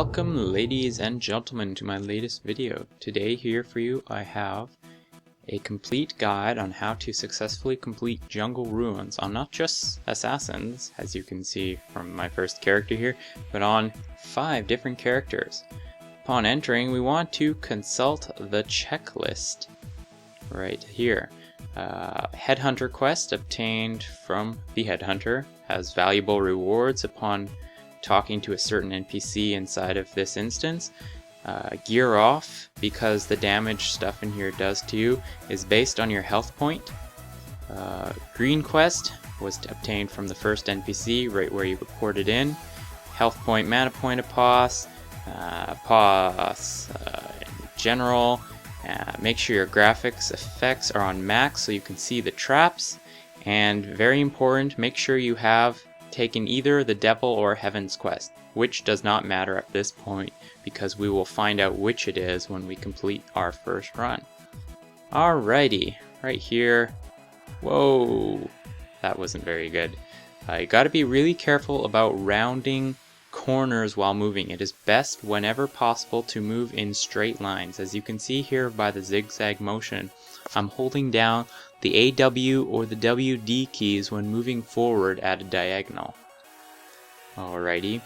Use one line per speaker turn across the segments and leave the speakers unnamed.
Welcome ladies and gentlemen to my latest video. Today here for you I have a complete guide on how to successfully complete jungle ruins on not just assassins, as you can see from my first character here, but on 5 different characters. Upon entering, we want to consult the checklist right here. Headhunter quest obtained from the headhunter has valuable rewards upon talking to a certain NPC inside of this instance. Gear off, because the damage stuff in here does to you is based on your health point. Green quest was obtained from the first NPC right where you reported in. Health point, mana point of pos, in general. Make sure your graphics effects are on max so you can see the traps, and very important, make sure you have taken either the Devil or Heaven's quest, which does not matter at this point because we will find out which it is when we complete our first run. Alrighty, right here. Whoa, that wasn't very good. You gotta be really careful about rounding corners while moving. It is best whenever possible to move in straight lines. As you can see here by the zigzag motion, I'm holding down the AW or the WD keys when moving forward at a diagonal. Alrighty.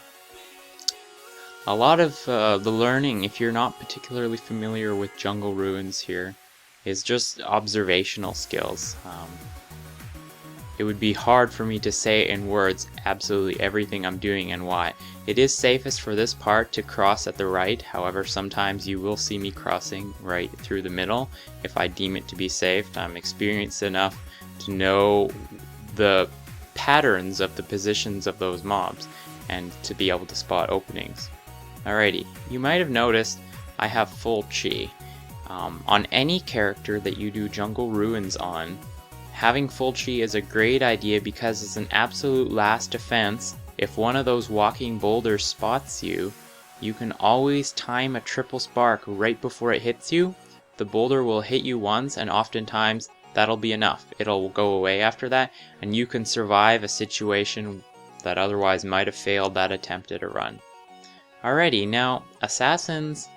A lot of the learning, if you're not particularly familiar with jungle ruins here, is just observational skills. It would be hard for me to say in words absolutely everything I'm doing and why. It is safest for this part to cross at the right, however sometimes you will see me crossing right through the middle if I deem it to be safe. I'm experienced enough to know the patterns of the positions of those mobs and to be able to spot openings. Alrighty, you might have noticed I have full chi. On any character that you do jungle ruins on, having full chi is a great idea because it's an absolute last defense. If one of those walking boulders spots you, you can always time a triple spark right before it hits you. The boulder will hit you once and oftentimes that'll be enough. It'll go away after that and you can survive a situation that otherwise might have failed that attempt at a run. Alrighty, now assassins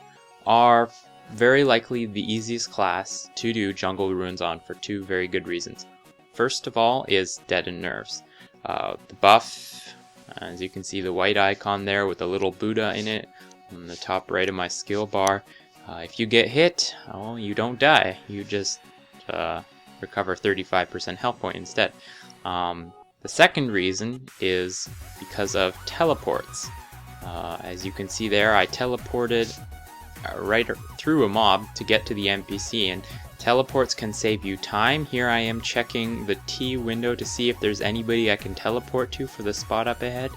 are very likely the easiest class to do jungle ruins on for 2 very good reasons. First of all is deadened nerves. The buff, as you can see the white icon there with a little Buddha in it on the top right of my skill bar. If you get hit, oh, you don't die. You just recover 35% health point instead. The second reason is because of teleports. As you can see there, I teleported right through a mob to get to the NPC, and teleports can save you time. Here I am checking the T window to see if there's anybody I can teleport to for the spot up ahead.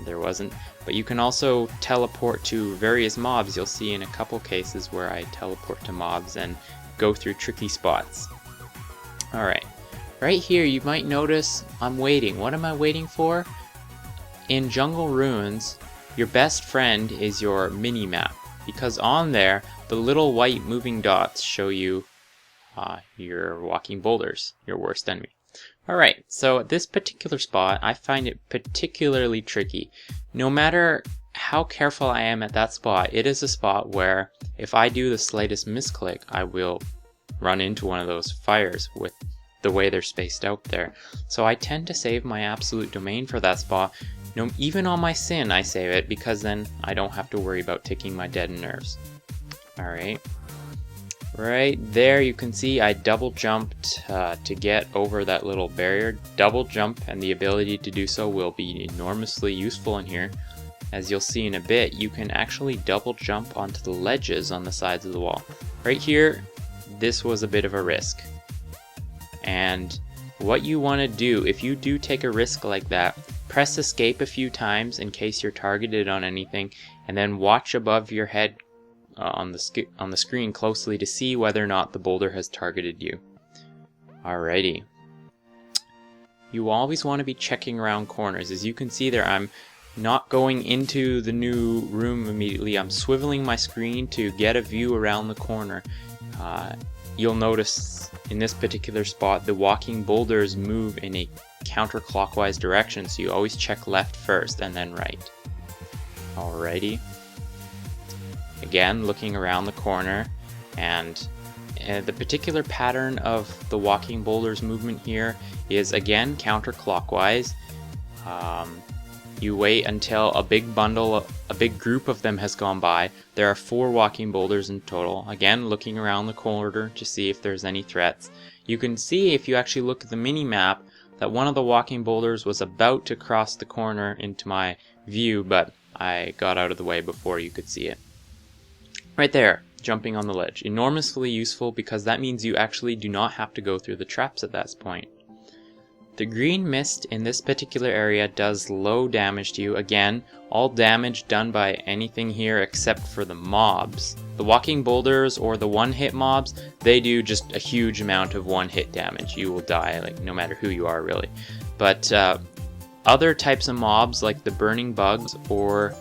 There wasn't, but you can also teleport to various mobs. You'll see in a couple cases where I teleport to mobs and go through tricky spots. Alright, right here you might notice I'm waiting. What am I waiting for? In jungle ruins, your best friend is your mini-map, because on there the little white moving dots show you your walking boulders, your worst enemy. Alright, so at this particular spot I find it particularly tricky. No matter how careful I am at that spot, it is a spot where if I do the slightest misclick I will run into one of those fires with the way they're spaced out there. So I tend to save my absolute domain for that spot. No, even on my sin I save it because then I don't have to worry about taking my deadened nerves. Alright, right there you can see I double jumped to get over that little barrier. Double jump and the ability to do so will be enormously useful in here. As you'll see in a bit, you can actually double jump onto the ledges on the sides of the wall. Right here, this was a bit of a risk. And what you want to do, if you do take a risk like that, press escape a few times in case you're targeted on anything, and then watch above your head on the screen closely to see whether or not the boulder has targeted you. Alrighty. You always want to be checking around corners. As you can see there, I'm not going into the new room immediately. I'm swiveling my screen to get a view around the corner. You'll notice in this particular spot the walking boulders move in a counterclockwise direction, so you always check left first and then right. Alrighty. Again, looking around the corner, and the particular pattern of the walking boulders movement here is again counterclockwise. You wait until a big group of them has gone by. There are 4 walking boulders in total. Again, looking around the corner to see if there's any threats. You can see, if you actually look at the mini map, that one of the walking boulders was about to cross the corner into my view, but I got out of the way before you could see it. Right there, jumping on the ledge. Enormously useful, because that means you actually do not have to go through the traps at that point. The green mist in this particular area does low damage to you. Again, all damage done by anything here except for the mobs. The walking boulders or the one-hit mobs, they do just a huge amount of one-hit damage. You will die, like, no matter who you are, really. But other types of mobs, like the burning bugs or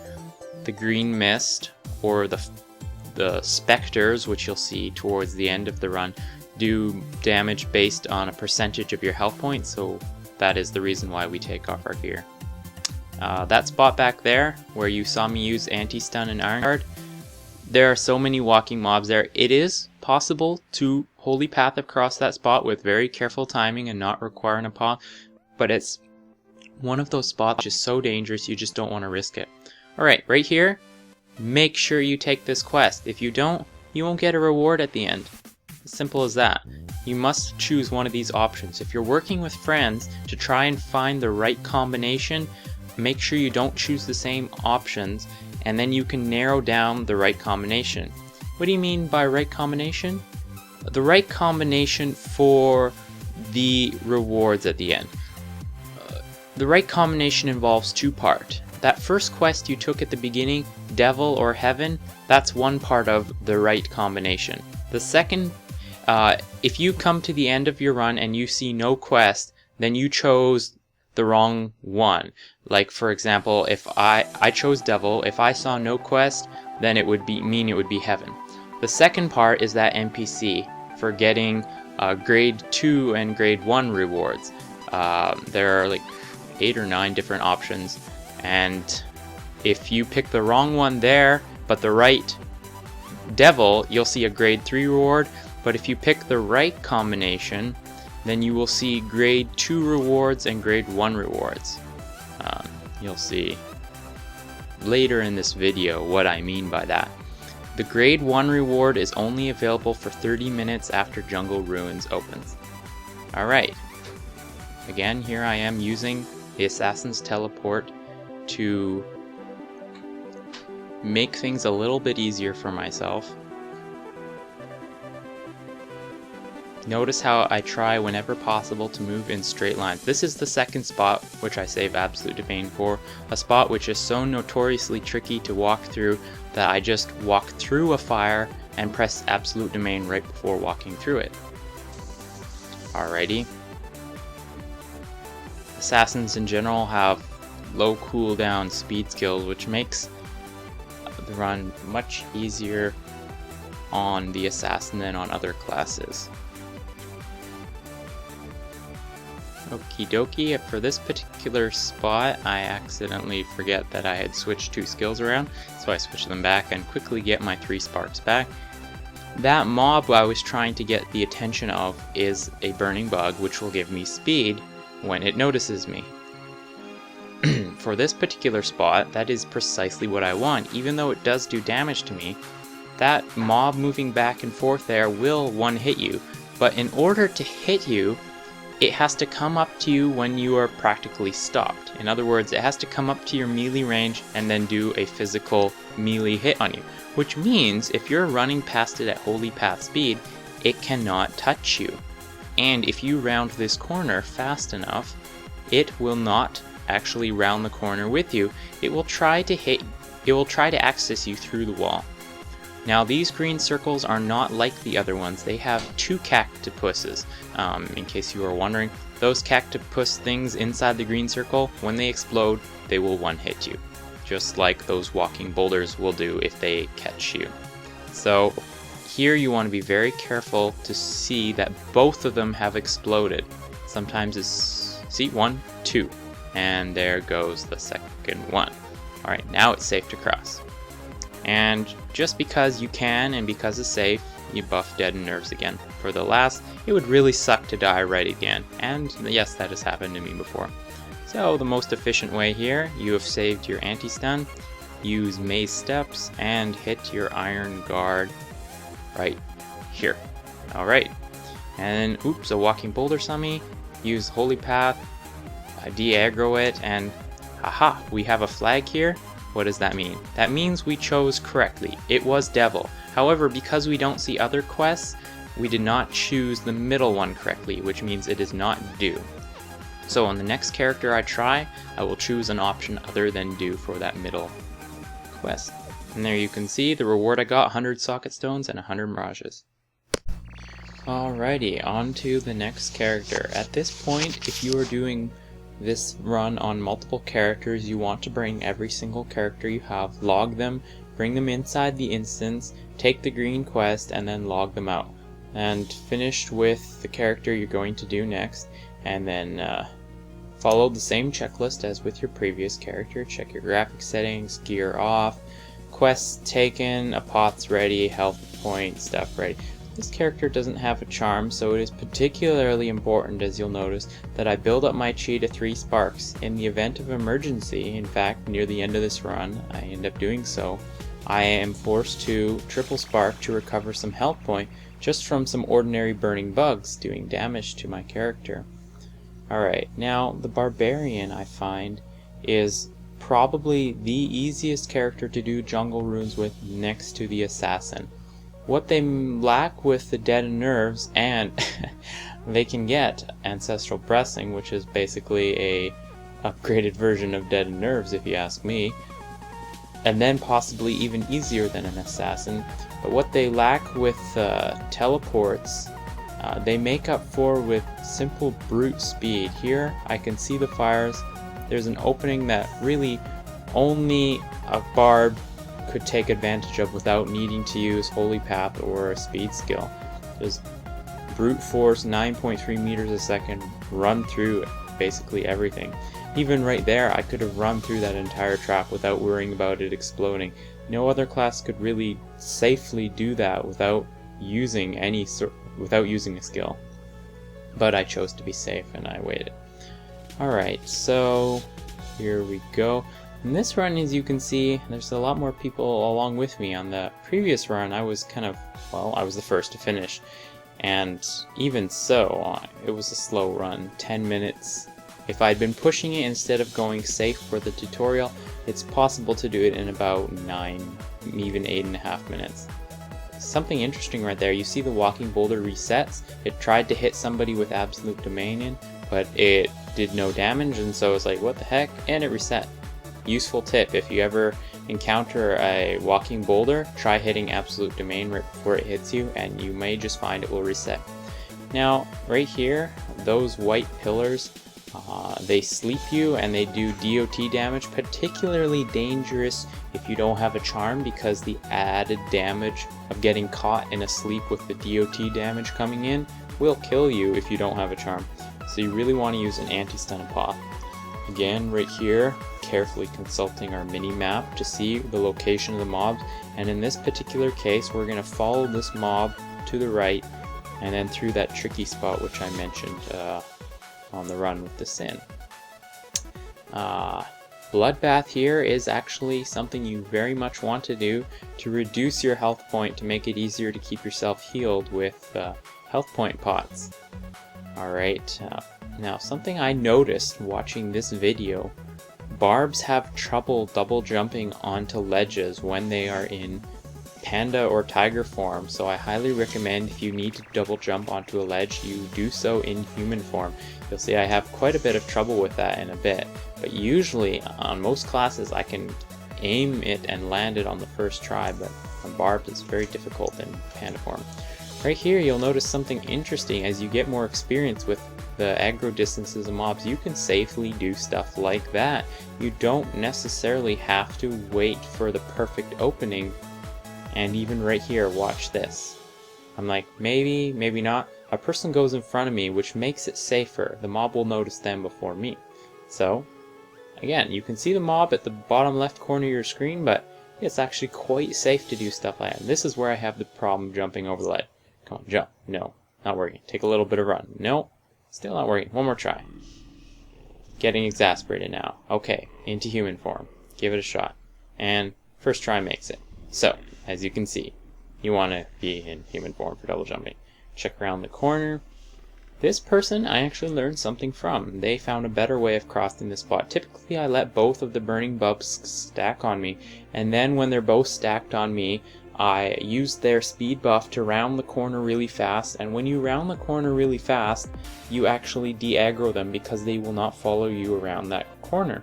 the green mist or the specters, which you'll see towards the end of the run, do damage based on a percentage of your health points, so that is the reason why we take off our gear. That spot back there, where you saw me use anti-stun and iron guard, there are so many walking mobs there. It is possible to holy path across that spot with very careful timing and not requiring a paw, but it's one of those spots which is so dangerous you just don't want to risk it. Alright, right here, make sure you take this quest. If you don't, you won't get a reward at the end. Simple as that. You must choose one of these options. If you're working with friends to try and find the right combination, make sure you don't choose the same options, and then you can narrow down the right combination. What do you mean by right combination? The right combination for the rewards at the end. The right combination involves 2 parts. That first quest you took at the beginning, Devil or Heaven, that's one part of the right combination. The second, if you come to the end of your run and you see no quest, then you chose the wrong one. Like, for example, if I chose Devil, if I saw no quest, then it would mean it would be Heaven. The second part is that NPC for getting grade 2 and grade 1 rewards. There are like 8 or 9 different options, and if you pick the wrong one there but the right Devil, you'll see a grade 3 reward. But if you pick the right combination, then you will see grade 2 rewards and grade 1 rewards. You'll see later in this video what I mean by that. The grade 1 reward is only available for 30 minutes after Jungle Ruins opens. Alright, again, here I am using the Assassin's Teleport to make things a little bit easier for myself. Notice how I try whenever possible to move in straight lines. This is the second spot which I save Absolute Domain for, a spot which is so notoriously tricky to walk through that I just walk through a fire and press Absolute Domain right before walking through it. Alrighty. Assassins in general have low cooldown speed skills, which makes the run much easier on the assassin than on other classes. Okie dokie, for this particular spot I accidentally forget that I had switched 2 skills around, so I switched them back and quickly get my 3 sparks back. That mob I was trying to get the attention of is a burning bug, which will give me speed when it notices me. For this particular spot, that is precisely what I want. Even though it does do damage to me, that mob moving back and forth there will one-hit you, but in order to hit you, it has to come up to you when you are practically stopped. In other words, it has to come up to your melee range and then do a physical melee hit on you. Which means if you're running past it at holy path speed, it cannot touch you. And if you round this corner fast enough, it will not actually round the corner with you. It will try to access you through the wall. Now these green circles are not like the other ones. They have 2 cactuses. In case you are wondering, those cactus things inside the green circle, when they explode, they will one-hit you. Just like those walking boulders will do if they catch you. So here you want to be very careful to see that both of them have exploded. Sometimes it's, see, 1, 2, and there goes the second one. Alright, now it's safe to cross. And just because you can and because it's safe, you buff deadened nerves again. For the last, it would really suck to die right again, and yes, that has happened to me before. So the most efficient way here, you have saved your anti-stun, use maze steps, and hit your iron guard right here. Alright, and oops, a walking boulder saw me, use holy path, de-aggro it, and haha, we have a flag here. What does that mean? That means we chose correctly. It was devil. However, because we don't see other quests, we did not choose the middle one correctly, which means it is not due. So on the next character I try, I will choose an option other than due for that middle quest. And there you can see the reward I got, 100 socket stones and 100 mirages. Alrighty, on to the next character. At this point, if you are doing this run on multiple characters, you want to bring every single character you have, log them, bring them inside the instance, take the green quest, and then log them out. And finish with the character you're going to do next, and then follow the same checklist as with your previous character. Check your graphic settings, gear off, quests taken, a pot's ready, health point, stuff ready. This character doesn't have a charm, so it is particularly important, as you'll notice, that I build up my chi to 3 sparks. In the event of emergency, in fact, near the end of this run, I end up doing so, I am forced to triple spark to recover some health point just from some ordinary burning bugs doing damage to my character. Alright, now the Barbarian, I find, is probably the easiest character to do jungle runes with next to the Assassin. What they lack with the deadened nerves, and they can get Ancestral Blessing, which is basically a upgraded version of deadened nerves if you ask me, and then possibly even easier than an assassin. But what they lack with teleports, they make up for with simple brute speed. Here I can see the fires. There's an opening that really only a barb could take advantage of without needing to use holy path or a speed skill. Just brute force 9.3 meters a second, run through basically everything. Even right there, I could have run through that entire trap without worrying about it exploding. No other class could really safely do that without using a skill. But I chose to be safe and I waited. Alright, so here we go. In this run, as you can see, there's a lot more people along with me. On the previous run, I was I was the first to finish. And even so, it was a slow run, 10 minutes. If I'd been pushing it instead of going safe for the tutorial, it's possible to do it in about 9, even 8.5 minutes. Something interesting right there, you see the walking boulder resets. It tried to hit somebody with absolute domain, but it did no damage, and so it's like, what the heck? And it reset. Useful tip, if you ever encounter a walking boulder, try hitting absolute domain right before it hits you, and you may just find it will reset. Now, right here, those white pillars, they sleep you and they do DOT damage, particularly dangerous if you don't have a charm, because the added damage of getting caught in a sleep with the DOT damage coming in will kill you if you don't have a charm. So you really want to use an anti-stun pot. Again, right here, carefully consulting our mini-map to see the location of the mobs, and in this particular case we're going to follow this mob to the right and then through that tricky spot which I mentioned on the run with the Sin. Bloodbath here is actually something you very much want to do to reduce your health point, to make it easier to keep yourself healed with health point pots. Alright, now something I noticed watching this video, barbs have trouble double jumping onto ledges when they are in panda or tiger form, so I highly recommend if you need to double jump onto a ledge, you do so in human form. You'll see I have quite a bit of trouble with that in a bit, but usually on most classes I can aim it and land it on the first try, but on barbs it's very difficult in panda form. Right here you'll notice something interesting. As you get more experience with the aggro distances of mobs, you can safely do stuff like that. You don't necessarily have to wait for the perfect opening. And even right here, watch this. I'm like, maybe, maybe not. A person goes in front of me, which makes it safer. The mob will notice them before me. So, Again, you can see the mob at the bottom left corner of your screen, but it's actually quite safe to do stuff like that. And this is where I have the problem jumping over the ledge. Come on, jump. No, not working. Take a little bit of run. No, still not working. One more try. Getting exasperated now. Okay, into human form. Give it a shot. And first try makes it. So, as you can see, you want to be in human form for double jumping. Check around the corner. This person I actually learned something from. They found a better way of crossing the spot. Typically I let both of the burning bulbs stack on me, and then when they're both stacked on me, I use their speed buff to round the corner really fast, and when you round the corner really fast, you actually de-aggro them because they will not follow you around that corner.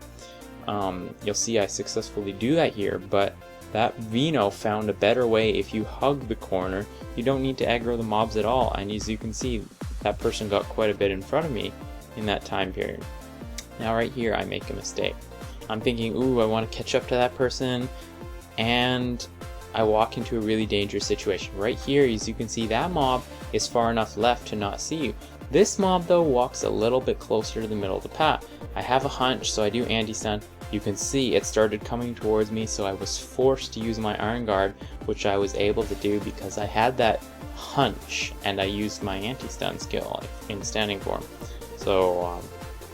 You'll see I successfully do that here, but that Vino found a better way. If you hug the corner, you don't need to aggro the mobs at all, and as you can see, that person got quite a bit in front of me in that time period. Now right here I make a mistake. I'm thinking, ooh, I want to catch up to that person, and I walk into a really dangerous situation. Right here, as you can see, that mob is far enough left to not see you. This mob though walks a little bit closer to the middle of the path. I have a hunch, so I do anti-stun. You can see it started coming towards me, so I was forced to use my Iron Guard, which I was able to do because I had that hunch and I used my anti-stun skill in standing form. So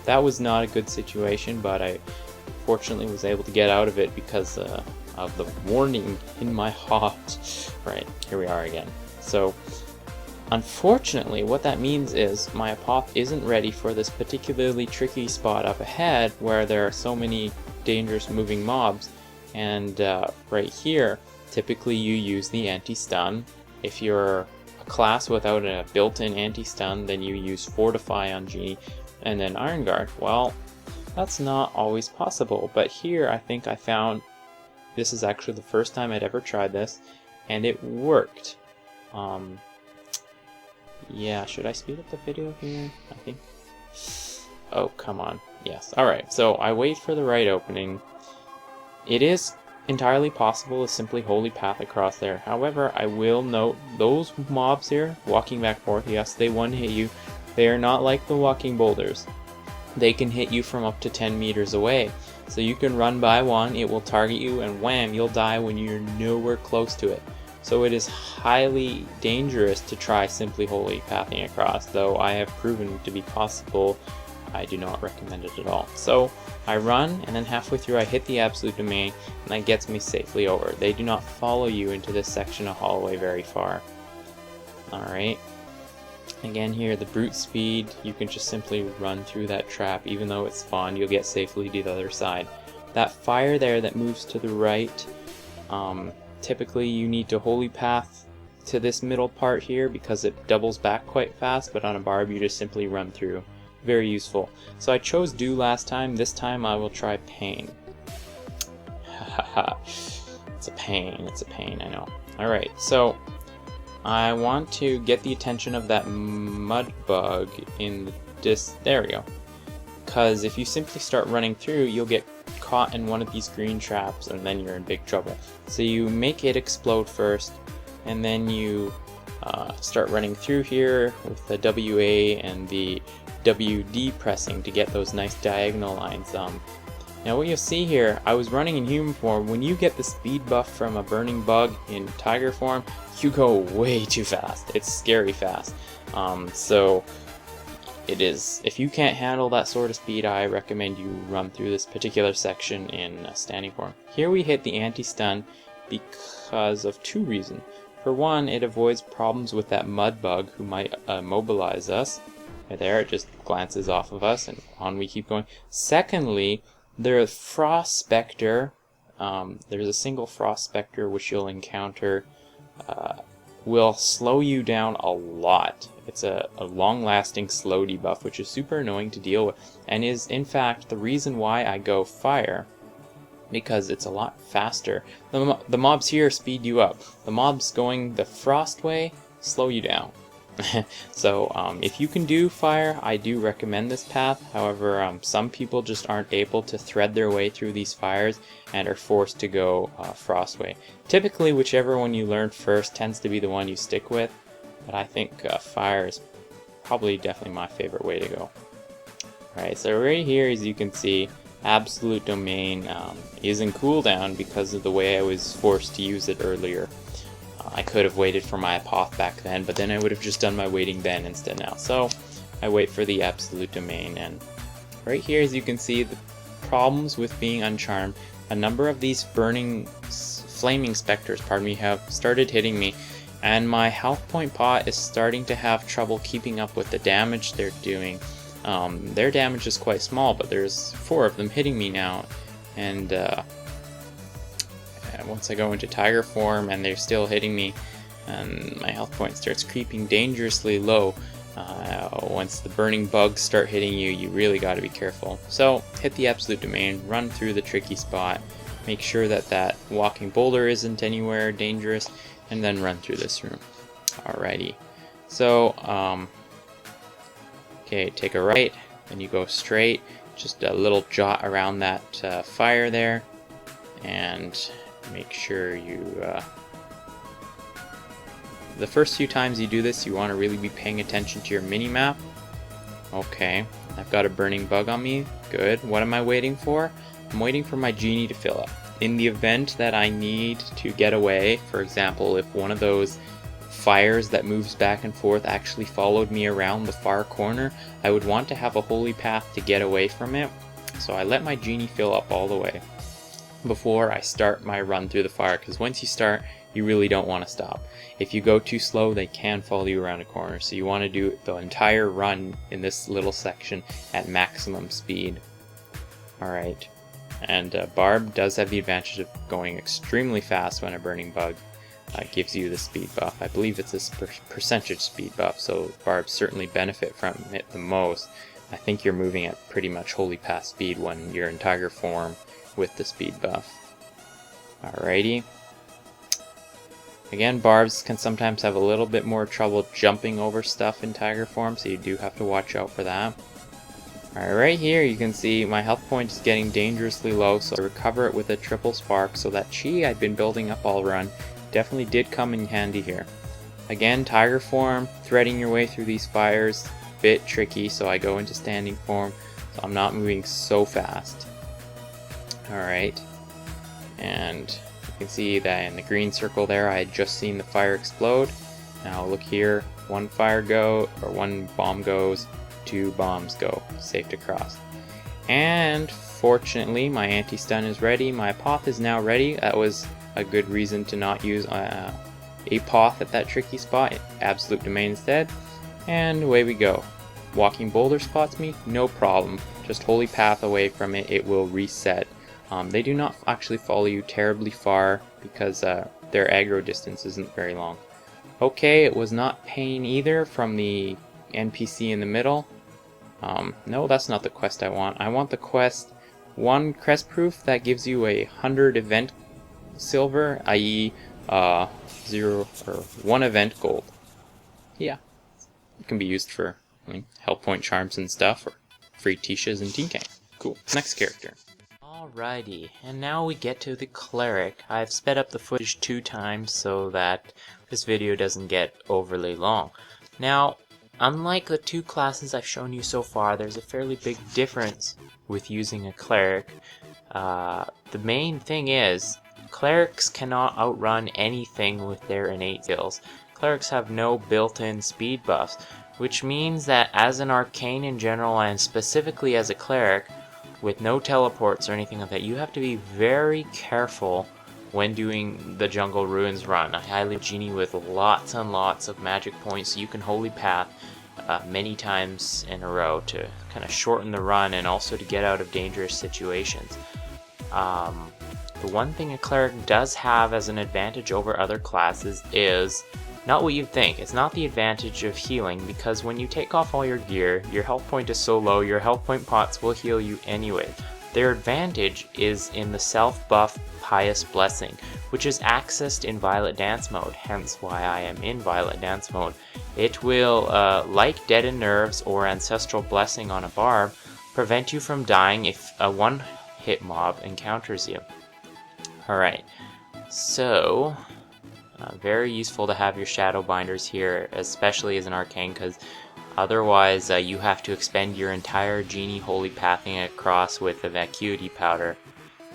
that was not a good situation, but I fortunately was able to get out of it because of the warning in my heart. Right, here we are again. So unfortunately, what that means is my Apoth isn't ready for this particularly tricky spot up ahead where there are so many dangerous moving mobs, and right here typically you use the anti-stun. If you're a class without a built-in anti-stun, then you use Fortify on Genie and then Iron Guard. Well, that's not always possible, but here I think I found this is actually the first time I'd ever tried this, and it worked. Yeah, should I speed up the video here? I think. Oh, come on. Yes. Alright, so I wait for the right opening. It is entirely possible to simply holy path across there. However, I will note those mobs here, walking back and forth, yes, they one-hit you. They are not like the walking boulders. They can hit you from up to 10 meters away. So you can run by one, it will target you, and wham, you'll die when you're nowhere close to it. So it is highly dangerous to try simply holy pathing across, though I have proven to be possible. I do not recommend it at all. So I run, and then halfway through I hit the absolute domain, and that gets me safely over. They do not follow you into this section of hallway very far. Alright. Again here, the brute speed, you can just simply run through that trap. Even though it's spawned, you'll get safely to the other side. That fire there that moves to the right, typically you need to holy path to this middle part here because it doubles back quite fast, but on a barb you just simply run through. Very useful. So I chose Do last time. This time I will try Pain. Haha. It's a pain, I know. Alright, so I want to get the attention of that mud bug in this. There we go. Because if you simply start running through, you'll get caught in one of these green traps and then you're in big trouble. So you make it explode first, and then you start running through here with the WA and the WD pressing to get those nice diagonal lines. Now what you'll see here, I was running in human form. When you get the speed buff from a burning bug in tiger form, you go way too fast. It's scary fast. So it is, if you can't handle that sort of speed, I recommend you run through this particular section in standing form. Here we hit the anti-stun because of two reasons. For one, it avoids problems with that mud bug who might immobilize us. Right there, it just glances off of us and on we keep going. Secondly, the Frost Spectre, there's a single Frost Spectre which you'll encounter, will slow you down a lot. It's a long-lasting slow debuff, which is super annoying to deal with, and is in fact the reason why I go fire, because it's a lot faster. The mobs here speed you up. The mobs going the frost way slow you down. So if you can do fire, I do recommend this path. However, some people just aren't able to thread their way through these fires and are forced to go frost way. Typically, whichever one you learn first tends to be the one you stick with, but I think fire is probably definitely my favorite way to go. Alright, so right here, as you can see, Absolute Domain is in cooldown because of the way I was forced to use it earlier. I could have waited for my Apoth back then, but then I would have just done my waiting then instead now. So I wait for the Absolute Domain, and right here, as you can see, the problems with being uncharmed, a number of these flaming specters, have started hitting me, and my health point pot is starting to have trouble keeping up with the damage they're doing. Their damage is quite small, but there's 4 of them hitting me now, and once I go into tiger form and they're still hitting me, and my health point starts creeping dangerously low. Once the burning bugs start hitting you, you really got to be careful. So hit the Absolute Domain, run through the tricky spot, make sure that that walking boulder isn't anywhere dangerous, and then run through this room. Alrighty, so okay, take a right, then you go straight, just a little jot around that fire there, and make sure you the first few times you do this, you want to really be paying attention to your mini-map. Okay, I've got a burning bug on me. Good. What am I waiting for? I'm waiting for my genie to fill up. In the event that I need to get away, for example, if one of those fires that moves back and forth actually followed me around the far corner, I would want to have a holy path to get away from it. So I let my genie fill up all the way before I start my run through the fire, because once you start, you really don't want to stop. If you go too slow, they can follow you around a corner, so you want to do the entire run in this little section at maximum speed. Alright, and Barb does have the advantage of going extremely fast when a burning bug gives you the speed buff. I believe it's this percentage speed buff, so Barb certainly benefit from it the most. I think you're moving at pretty much holy path speed when you're in tiger form with the speed buff. Alrighty. Again, Barbs can sometimes have a little bit more trouble jumping over stuff in tiger form, so you do have to watch out for that. Alright, right here you can see my health point is getting dangerously low, so I recover it with a triple spark, so that chi I've been building up all run definitely did come in handy here. Again, tiger form, threading your way through these fires, bit tricky, so I go into standing form, so I'm not moving so fast. Alright, and you can see that in the green circle there, I had just seen the fire explode. Now look here, one bomb goes, 2 bombs go, safe to cross. And fortunately, my anti-stun is ready, my Apoth is now ready. That was a good reason to not use Apoth at that tricky spot, Absolute Domain instead. And away we go. Walking boulder spots me, no problem. Just holy path away from it, it will reset. They do not actually follow you terribly far because their aggro distance isn't very long. Okay, it was not pain either from the NPC in the middle. No, that's not the quest I want. I want the quest 1 crest proof that gives you 100 event silver, i.e. 0 or 1 event gold. Yeah, it can be used for health point charms and stuff, or free Tishas and Tinkai. Cool. Next character. Alrighty, and now we get to the cleric. I've sped up the footage 2 times so that this video doesn't get overly long. Now, unlike the 2 classes I've shown you so far, there's a fairly big difference with using a cleric. The main thing is, clerics cannot outrun anything with their innate skills. Clerics have no built-in speed buffs, which means that as an arcane in general, and specifically as a cleric, with no teleports or anything like that, you have to be very careful when doing the Jungle Ruins run. I highly genie with lots and lots of magic points so you can holy path many times in a row to kind of shorten the run and also to get out of dangerous situations. The one thing a cleric does have as an advantage over other classes is not what you'd think. It's not the advantage of healing, because when you take off all your gear, your health point is so low, your health point pots will heal you anyway. Their advantage is in the self-buff Pious Blessing, which is accessed in Violet Dance mode, hence why I am in Violet Dance mode. It will, like Deadened Nerves or Ancestral Blessing on a Barb, prevent you from dying if a one-hit mob encounters you. Alright, so very useful to have your shadow binders here, especially as an arcane, because Otherwise, you have to expend your entire genie holy pathing across with the vacuity powder.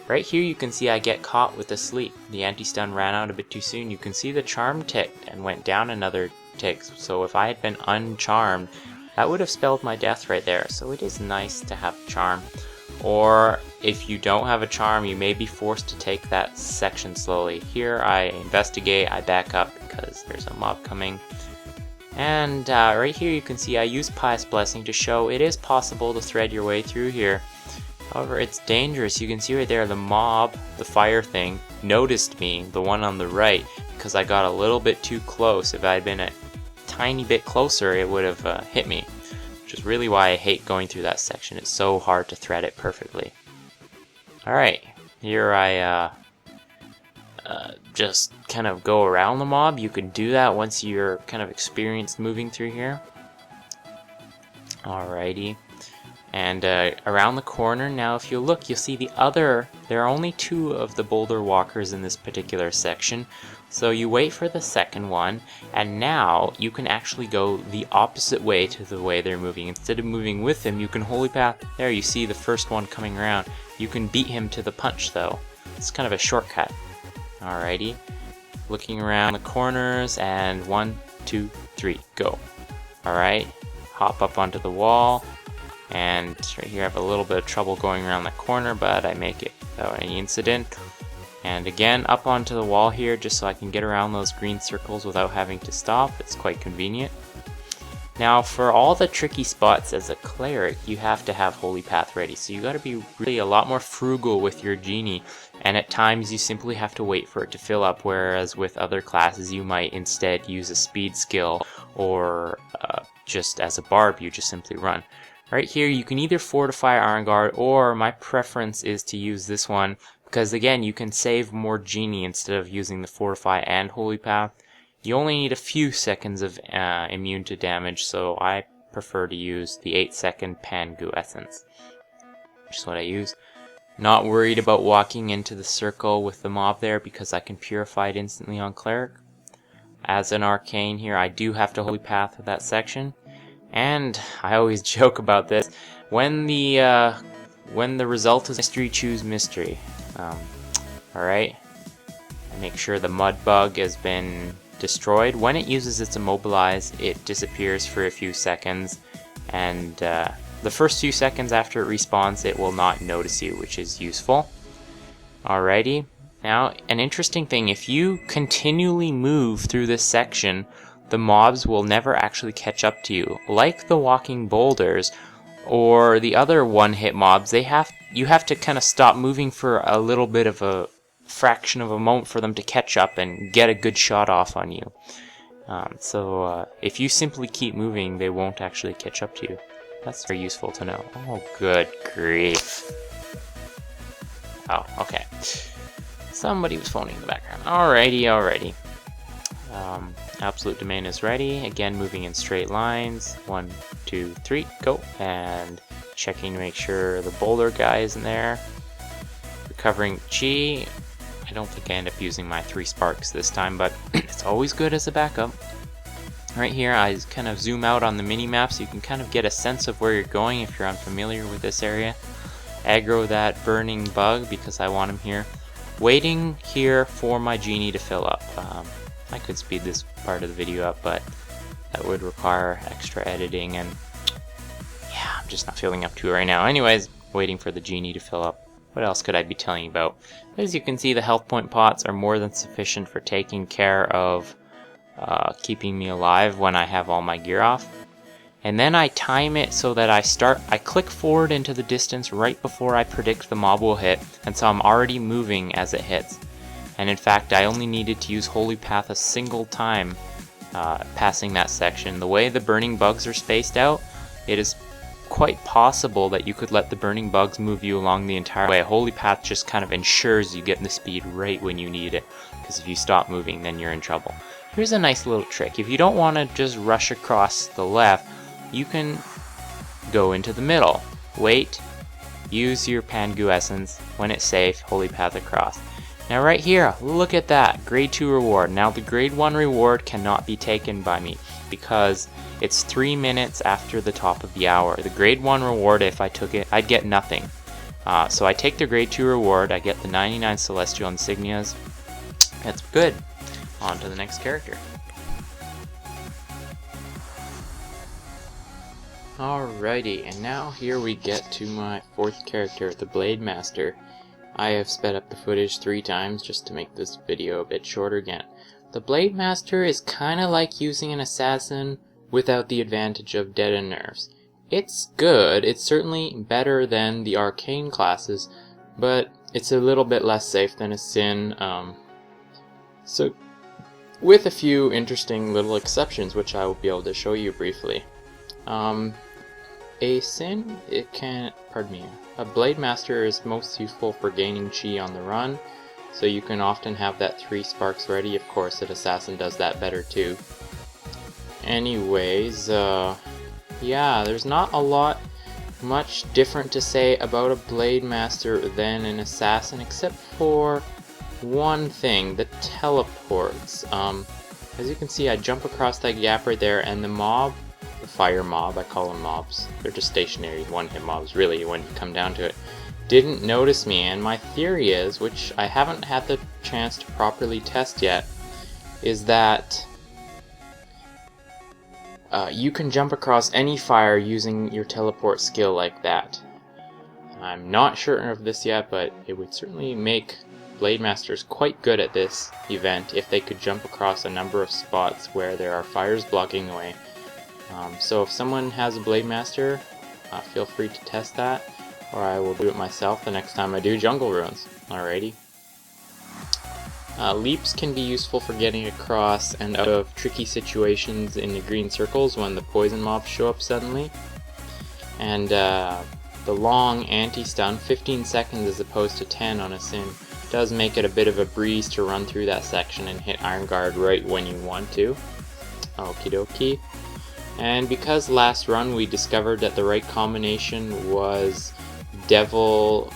Right here you can see I get caught with the sleep. The anti-stun ran out a bit too soon. You can see the charm ticked and went down another tick. So if I had been uncharmed, that would have spelled my death right there. So it is nice to have a charm. Or if you don't have a charm, you may be forced to take that section slowly. Here I investigate, I back up because there's a mob coming. And right here you can see I use Pious Blessing to show it is possible to thread your way through here. However, it's dangerous. You can see right there the mob, the fire thing, noticed me, the one on the right, because I got a little bit too close. If I had been a tiny bit closer, it would have hit me, which is really why I hate going through that section. It's so hard to thread it perfectly. Alright, here I just kind of go around the mob. You can do that once you're kind of experienced moving through here. Alrighty. And around the corner, now if you look, you'll see there are only 2 of the boulder walkers in this particular section. So you wait for the second one, and now you can actually go the opposite way to the way they're moving. Instead of moving with him, you can holy path. There you see the first one coming around. You can beat him to the punch though. It's kind of a shortcut. Alrighty. Looking around the corners, and 1, 2, 3, go. Alright, hop up onto the wall. And right here I have a little bit of trouble going around the corner, but I make it without any incident. And again, up onto the wall here, just so I can get around those green circles without having to stop. It's quite convenient. Now, for all the tricky spots as a cleric, you have to have Holy Path ready. So you gotta be really a lot more frugal with your genie. And at times you simply have to wait for it to fill up, whereas with other classes you might instead use a speed skill, or just as a barb, you just simply run. Right here you can either fortify Iron Guard, or my preference is to use this one, because again you can save more genie instead of using the fortify and holy path. You only need a few seconds of immune to damage, so I prefer to use the 8-second Pangu Essence, which is what I use. Not worried about walking into the circle with the mob there, because I can purify it instantly on cleric. As an arcane here, I do have to holy path with that section. And I always joke about this. When the result is mystery, choose mystery. Alright. Make sure the mud bug has been destroyed. When it uses its immobilize, it disappears for a few seconds. And the first few seconds after it respawns, it will not notice you, which is useful. Alrighty. Now, an interesting thing, if you continually move through this section, the mobs will never actually catch up to you. Like the walking boulders or the other one-hit mobs, you have to kind of stop moving for a little bit of a fraction of a moment for them to catch up and get a good shot off on you. So if you simply keep moving, they won't actually catch up to you. That's very useful to know. Oh, good grief. Oh, okay. Somebody was phoning in the background. Alrighty. Absolute Domain is ready. Again, moving in straight lines. 1, 2, 3, go. And checking to make sure the boulder guy isn't there. Recovering chi. I don't think I end up using my 3 sparks this time, but it's always good as a backup. Right here, I kind of zoom out on the mini-map so you can kind of get a sense of where you're going if you're unfamiliar with this area. Aggro that burning bug because I want him here. Waiting here for my genie to fill up. I could speed this part of the video up, but that would require extra editing, and yeah, I'm just not feeling up to it right now. Anyways, waiting for the genie to fill up. What else could I be telling you about? As you can see, the health point pots are more than sufficient for taking care of keeping me alive when I have all my gear off. And then I time it so that I click forward into the distance right before I predict the mob will hit, and so I'm already moving as it hits. And in fact, I only needed to use Holy Path a single time passing that section. The way the burning bugs are spaced out, it is quite possible that you could let the burning bugs move you along the entire way. Holy Path just kind of ensures you get the speed right when you need it, because if you stop moving, then you're in trouble. Here's a nice little trick. If you don't want to just rush across the left, you can go into the middle. Wait, use your Pangu Essence. When it's safe, Holy Path across. Now right here, look at that, grade 2 reward. Now the grade 1 reward cannot be taken by me. because it's 3 minutes after the top of the hour. The grade 1 reward, if I took it, I'd get nothing. So I take the grade 2 reward, I get the 99 celestial insignias. That's good. On to the next character. Alrighty, and now here we get to my 4th character, the blademaster. I have sped up the footage 3 times just to make this video a bit shorter again. The blademaster is kinda like using an assassin without the advantage of dead and nerfs. It's good, it's certainly better than the arcane classes, but it's a little bit less safe than a sin, so with a few interesting little exceptions, which I will be able to show you briefly. A sin, a blademaster is most useful for gaining chi on the run, so you can often have that 3 sparks ready. Of course, an assassin does that better too. Anyways, yeah, there's not much different to say about a blademaster than an assassin, except for one thing, the teleports. As you can see, I jump across that gap right there, and the mob, the fire mob, I call them mobs, they're just stationary one-hit mobs really when you come down to it, didn't notice me. And my theory is, which I haven't had the chance to properly test yet, is that you can jump across any fire using your teleport skill like that. I'm not sure of this yet, but it would certainly make blademasters quite good at this event if they could jump across a number of spots where there are fires blocking the way. So if someone has a blademaster, feel free to test that, or I will do it myself the next time I do jungle ruins. Alrighty. Leaps can be useful for getting across and out of tricky situations in the green circles when the poison mobs show up suddenly. And the long anti-stun, 15 seconds as opposed to 10 on a sin, does make it a bit of a breeze to run through that section and hit Iron Guard right when you want to. Okie dokie. And because last run we discovered that the right combination was Devil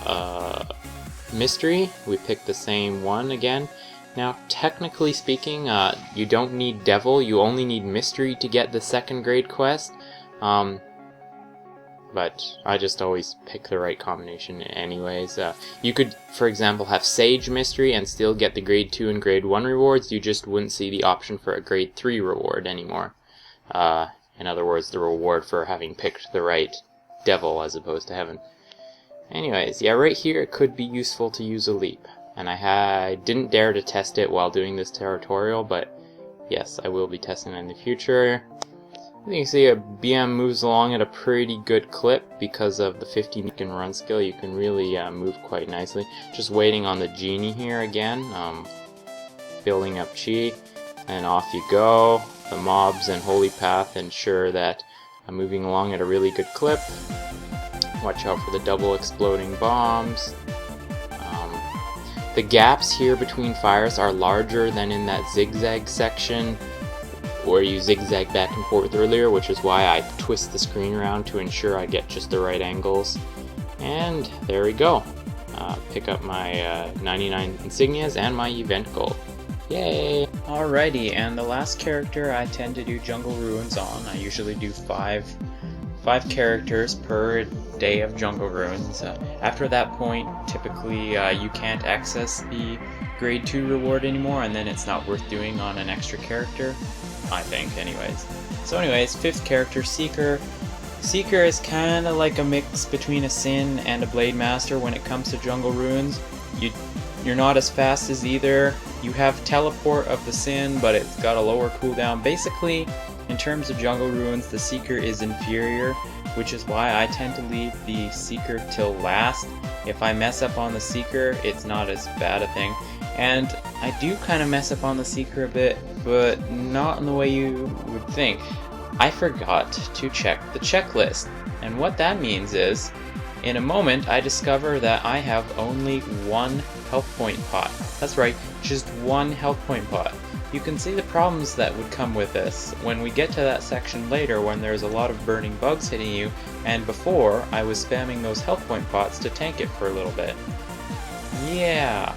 Mystery, we picked the same one again. Now, technically speaking, you don't need Devil, you only need Mystery to get the 2nd grade quest. But I just always pick the right combination anyways. You could, for example, have Sage Mystery and still get the grade 2 and grade 1 rewards, you just wouldn't see the option for a grade 3 reward anymore. In other words, the reward for having picked the right Devil as opposed to Heaven. Anyways, yeah, right here it could be useful to use a leap. And I didn't dare to test it while doing this tutorial, but yes, I will be testing it in the future. As you can see, a BM moves along at a pretty good clip because of the 15 you can run skill. You can really move quite nicely. Just waiting on the genie here again, building up chi, and off you go. The mobs and Holy Path ensure that I'm moving along at a really good clip. Watch out for the double exploding bombs. The gaps here between fires are larger than in that zigzag section where you zigzag back and forth earlier, which is why I twist the screen around to ensure I get just the right angles. And there we go. Pick up my 99 insignias and my event gold. Yay! Alrighty, and the last character I tend to do jungle ruins on. I usually do five characters per day of jungle ruins. After that point, typically you can't access the grade 2 reward anymore, and then it's not worth doing on an extra character, I think anyways. So anyways, 5th character, Seeker. Seeker is kinda like a mix between a Sin and a Blademaster when it comes to jungle ruins. You're not as fast as either. You have teleport of the Sin, but it's got a lower cooldown. Basically, in terms of jungle ruins, the Seeker is inferior, which is why I tend to leave the Seeker till last. If I mess up on the Seeker, it's not as bad a thing. And I do kind of mess up on the Seeker a bit, but not in the way you would think. I forgot to check the checklist, and what that means is, in a moment I discover that I have only 1 health point pot. That's right, just 1 health point pot. You can see the problems that would come with this when we get to that section later when there's a lot of burning bugs hitting you, and before I was spamming those health point pots to tank it for a little bit. Yeah.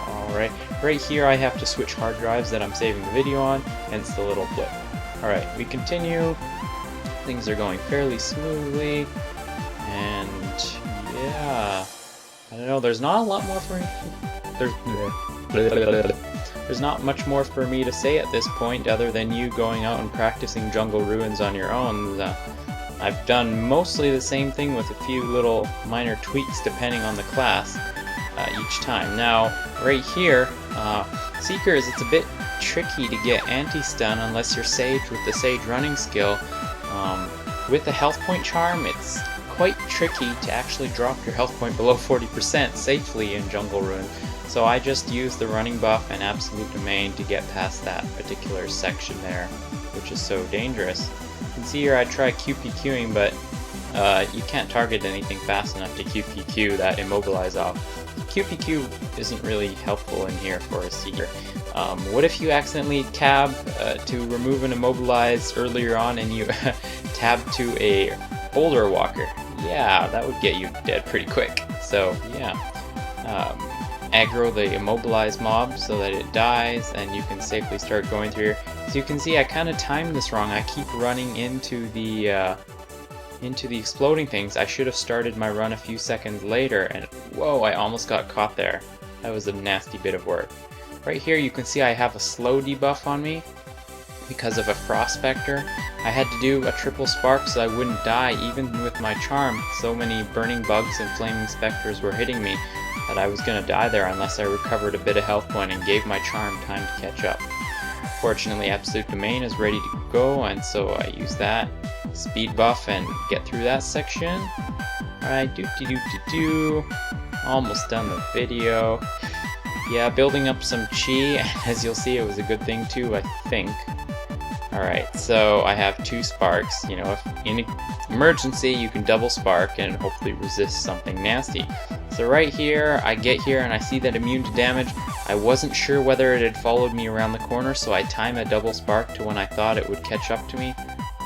Alright, right here I have to switch hard drives that I'm saving the video on, hence the little blip. Alright, we continue. Things are going fairly smoothly. And yeah, I don't know, there's not a lot more for me. There's not much more for me to say at this point other than you going out and practicing Jungle Ruins on your own. I've done mostly the same thing with a few little minor tweaks depending on the class each time. Now, right here, Seekers, it's a bit tricky to get anti-stun unless you're Sage with the Sage running skill. With the health point charm, it's quite tricky to actually drop your health point below 40% safely in Jungle Ruin. So I just use the running buff and absolute domain to get past that particular section there, which is so dangerous. You can see here I try QPQing, but you can't target anything fast enough to QPQ that immobilize off. QPQ isn't really helpful in here for a Seeker. What if you accidentally tab to remove an immobilize earlier on and you tab to a boulder walker? Yeah, that would get you dead pretty quick. So yeah, aggro the immobilized mob so that it dies and you can safely start going through here. So you can see I kind of timed this wrong. I keep running into the exploding things. I should have started my run a few seconds later, and whoa, I almost got caught there. That was a nasty bit of work. Right here you can see I have a slow debuff on me because of a Frost Spectre. I had to do a triple spark so I wouldn't die even with my charm. So many burning bugs and flaming specters were hitting me that I was going to die there unless I recovered a bit of health point and gave my charm time to catch up. Fortunately, Absolute Domain is ready to go, and so I use that speed buff and get through that section. Alright, almost done the video. Yeah, building up some chi, as you'll see, it was a good thing too, I think. Alright, so I have 2 sparks. You know, if in emergency, you can double spark and hopefully resist something nasty. So right here, I get here and I see that immune to damage. I wasn't sure whether it had followed me around the corner, so I time a double spark to when I thought it would catch up to me.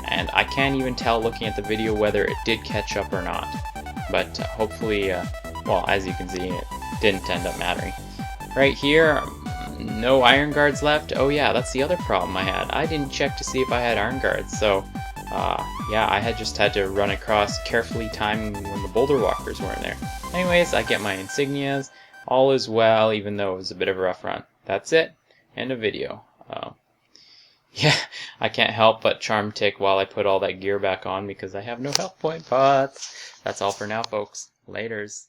And I can't even tell looking at the video whether it did catch up or not. But hopefully, well, as you can see, it didn't end up mattering. Right here, no iron guards left. Oh yeah, that's the other problem I had. I didn't check to see if I had iron guards, so yeah, I just had to run across, carefully timing when the boulder walkers weren't there. Anyways, I get my insignias. All is well, even though it was a bit of a rough run. That's it. End of video. Yeah, I can't help but charm tick while I put all that gear back on because I have no health point pots. That's all for now, folks. Laters.